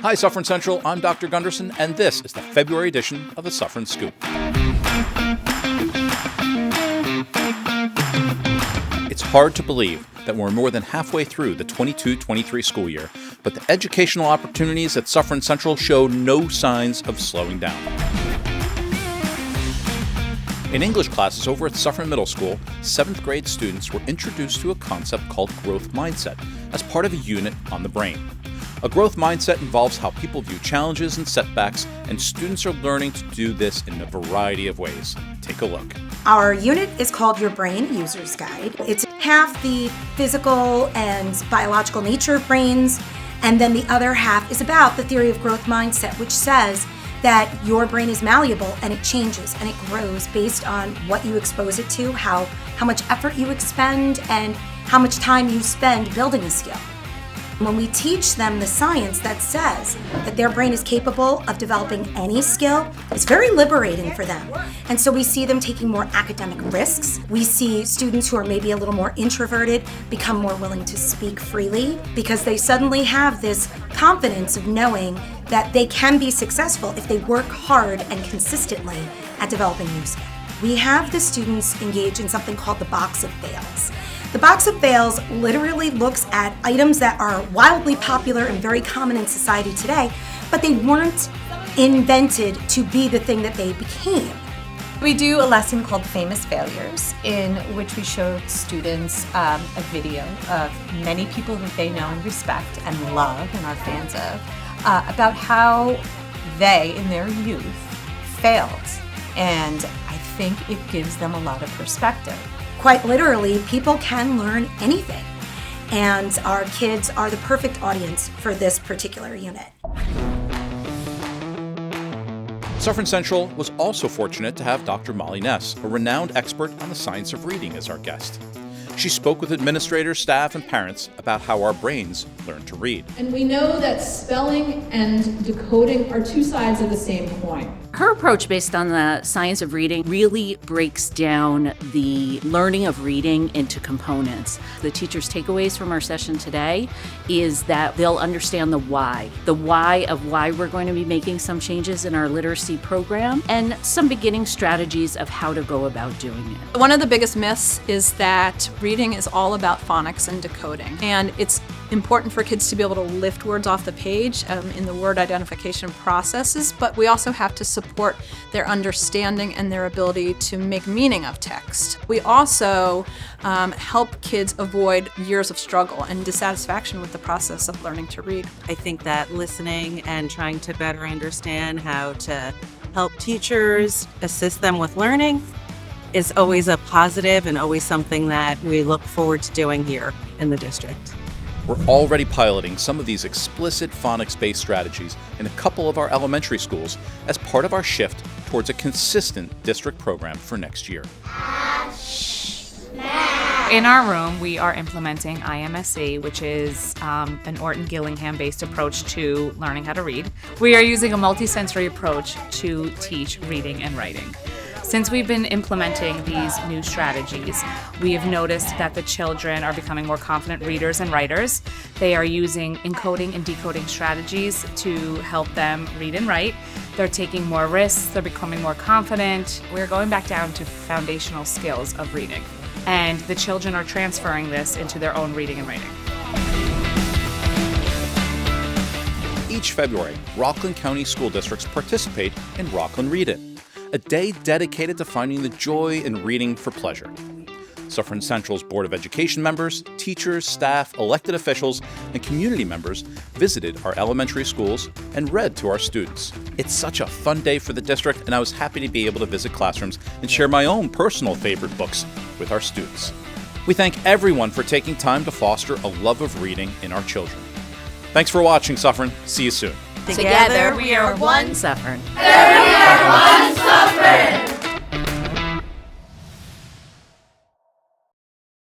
Hi, Suffern Central. I'm Dr. Gundersen, and this is the February edition of the Suffern Scoop. It's hard to believe that we're more than halfway through the 22-23 school year, but the educational opportunities at Suffern Central show no signs of slowing down. In English classes over at Suffern Middle School, 7th grade students were introduced to a concept called growth mindset as part of a unit on the brain. A growth mindset involves how people view challenges and setbacks, and students are learning to do this in a variety of ways. Take a look. Our unit is called Your Brain User's Guide. It's half the physical and biological nature of brains, and then the other half is about the theory of growth mindset, which says that your brain is malleable and it changes and it grows based on what you expose it to, how much effort you expend, and how much time you spend building a skill. When we teach them the science that says that their brain is capable of developing any skill, it's very liberating for them. And so we see them taking more academic risks. We see students who are maybe a little more introverted become more willing to speak freely because they suddenly have this confidence of knowing that they can be successful if they work hard and consistently at developing new skills. We have the students engage in something called the box of fails. The box of fails literally looks at items that are wildly popular and very common in society today, but they weren't invented to be the thing that they became. We do a lesson called Famous Failures, in which we show students a video of many people that they know and respect and love and are fans of, about how they, in their youth, failed. And I think it gives them a lot of perspective. Quite literally, people can learn anything, and our kids are the perfect audience for this particular unit. Suffern Central was also fortunate to have Dr. Molly Ness, a renowned expert on the science of reading, as our guest. She spoke with administrators, staff, and parents about how our brains learn to read. And we know that spelling and decoding are two sides of the same coin. Her approach based on the science of reading really breaks down the learning of reading into components. The teachers' takeaways from our session today is that they'll understand the why of why we're going to be making some changes in our literacy program, and some beginning strategies of how to go about doing it. One of the biggest myths is that reading is all about phonics and decoding, and it's important for kids to be able to lift words off the page in the word identification processes, but we also have to support their understanding and their ability to make meaning of text. We also help kids avoid years of struggle and dissatisfaction with the process of learning to read. I think that listening and trying to better understand how to help teachers assist them with learning is always a positive and always something that we look forward to doing here in the district. We're already piloting some of these explicit phonics-based strategies in a couple of our elementary schools as part of our shift towards a consistent district program for next year. In our room, we are implementing IMSE, which is an Orton-Gillingham-based approach to learning how to read. We are using a multisensory approach to teach reading and writing. Since we've been implementing these new strategies, we have noticed that the children are becoming more confident readers and writers. They are using encoding and decoding strategies to help them read and write. They're taking more risks, they're becoming more confident. We're going back down to foundational skills of reading. And the children are transferring this into their own reading and writing. Each February, Rockland County school districts participate in Rockland Read-In, a day dedicated to finding the joy in reading for pleasure. Suffern Central's Board of Education members, teachers, staff, elected officials, and community members visited our elementary schools and read to our students. It's such a fun day for the district, and I was happy to be able to visit classrooms and share my own personal favorite books with our students. We thank everyone for taking time to foster a love of reading in our children. Thanks for watching, Suffern. See you soon. Together we are one Suffern. Together we are one Suffern.